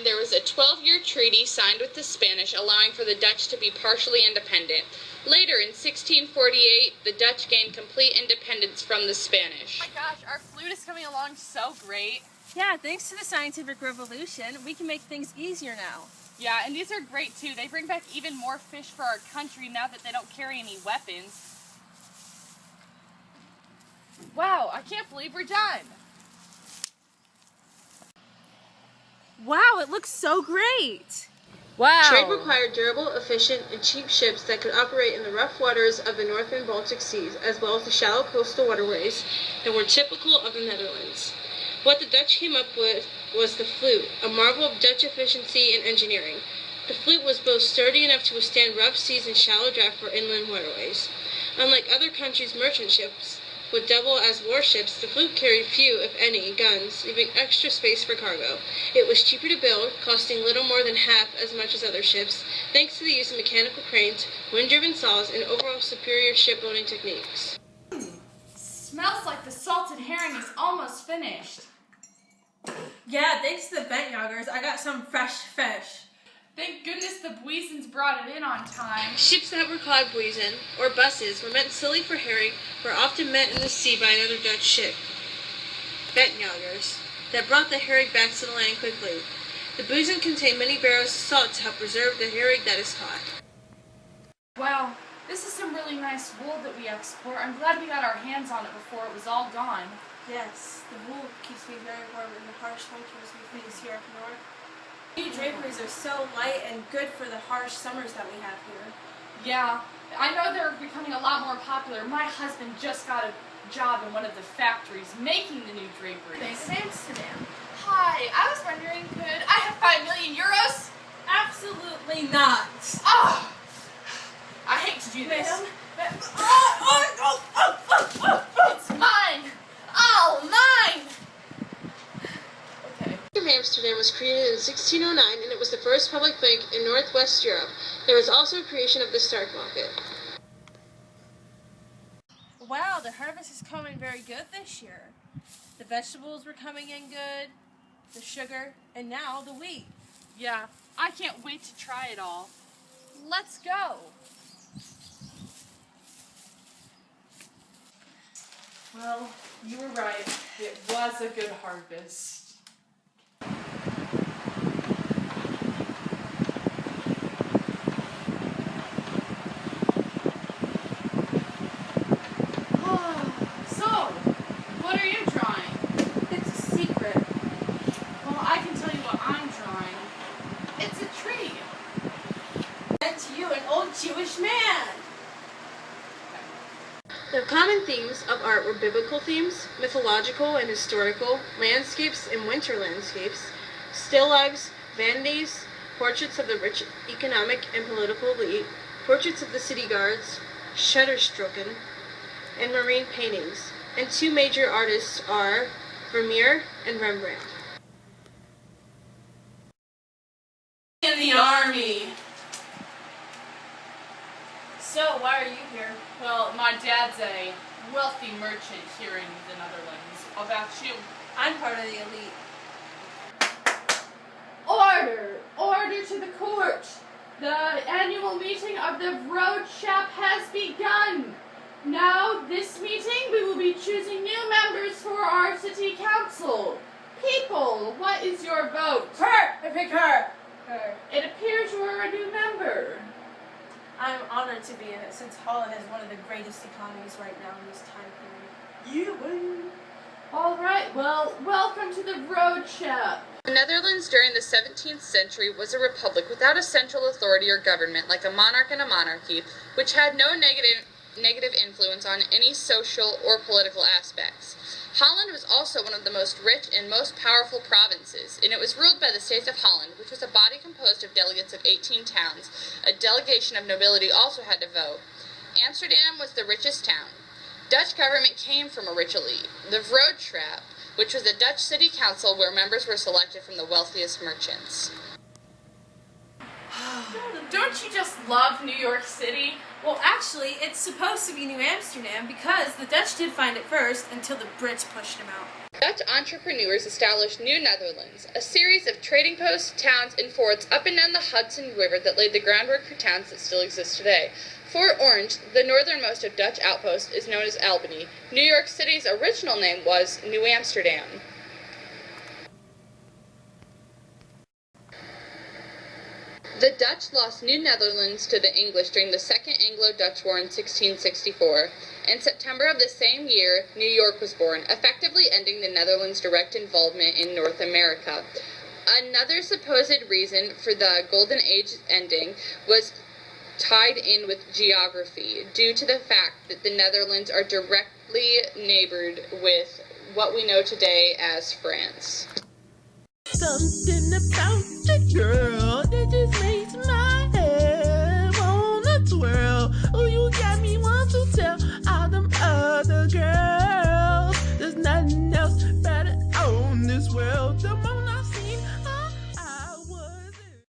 There was a 12-year treaty signed with the Spanish allowing for the Dutch to be partially independent. Later, in 1648, the Dutch gained complete independence from the Spanish. Oh my gosh, our flute is coming along so great. Yeah, thanks to the scientific revolution, we can make things easier now. Yeah, and these are great too. They bring back even more fish for our country now that they don't carry any weapons. Wow, I can't believe we're done. Wow, it looks so great! Wow! Trade required durable, efficient, and cheap ships that could operate in the rough waters of the North and Baltic Seas, as well as the shallow coastal waterways that were typical of the Netherlands. What the Dutch came up with was the flute, a marvel of Dutch efficiency and engineering. The flute was both sturdy enough to withstand rough seas and shallow draft for inland waterways. Unlike other countries' merchant ships, would double as warships, the flute carried few, if any, guns, leaving extra space for cargo. It was cheaper to build, costing little more than half as much as other ships, thanks to the use of mechanical cranes, wind-driven saws, and overall superior shipbuilding techniques. Smells like the salted herring is almost finished. Yeah, thanks to the Bentjagers, I got some fresh fish. Thank goodness the Buizens brought it in on time. Ships that were called buizen, or busses, were meant solely for herring, were often met in the sea by another Dutch ship, Bentjagers, that brought the herring back to the land quickly. The buizen contained many barrels of salt to help preserve the herring that is caught. Wow, this is some really nice wool that we export. I'm glad we got our hands on it before it was all gone. Yes, the wool keeps me very warm in the harsh winters we face here up north. New draperies are so light and good for the harsh summers that we have here. Yeah, I know they're becoming a lot more popular. My husband just got a job in one of the factories making the new draperies. Thanks, Amsterdam. Hi, I was wondering, could I have 5 million euros? Absolutely not. Oh, I hate to do this. It's mine. All mine. Amsterdam was created in 1609, and it was the first public bank in Northwest Europe. There was also a creation of the stock market. Wow, the harvest is coming very good this year. The vegetables were coming in good, the sugar, and now the wheat. Yeah, I can't wait to try it all. Let's go. Well, you were right. It was a good harvest. Jewish man! The common themes of art were biblical themes, mythological and historical, landscapes and winter landscapes, still lifes, vanities, portraits of the rich economic and political elite, portraits of the city guards, Shutterstroken, and marine paintings. And two major artists are Vermeer and Rembrandt. In the army. So, why are you here? Well, my dad's a wealthy merchant here in the Netherlands. How about you? I'm part of the elite. Order! Order to the court! The annual meeting of the Vroedschap has begun! Now, this meeting, we will be choosing new members for our city council. People, what is your vote? Her! I pick her! Her. It appears you are a new member. I'm honored to be in it, since Holland is one of the greatest economies right now in this time period. You win! Alright, well, welcome to the Vroedschap. The Netherlands during the 17th century was a republic without a central authority or government like a monarch and a monarchy, which had no negative influence on any social or political aspects. Holland was also one of the most rich and most powerful provinces, and it was ruled by the States of Holland, which was a body composed of delegates of 18 towns. A delegation of nobility also had to vote. Amsterdam was the richest town. Dutch government came from a rich elite. The Vroedschap, which was a Dutch city council where members were selected from the wealthiest merchants. Don't you just love New York City? Well, actually, it's supposed to be New Amsterdam because the Dutch did find it first until the Brits pushed them out. Dutch entrepreneurs established New Netherlands, a series of trading posts, towns, and forts up and down the Hudson River that laid the groundwork for towns that still exist today. Fort Orange, the northernmost of Dutch outposts, is known as Albany. New York City's original name was New Amsterdam. The Dutch lost New Netherlands to the English during the Second Anglo-Dutch War in 1664. In September of the same year, New York was born, effectively ending the Netherlands' direct involvement in North America. Another supposed reason for the Golden Age ending was tied in with geography, due to the fact that the Netherlands are directly neighbored with what we know today as France. Something about the girl.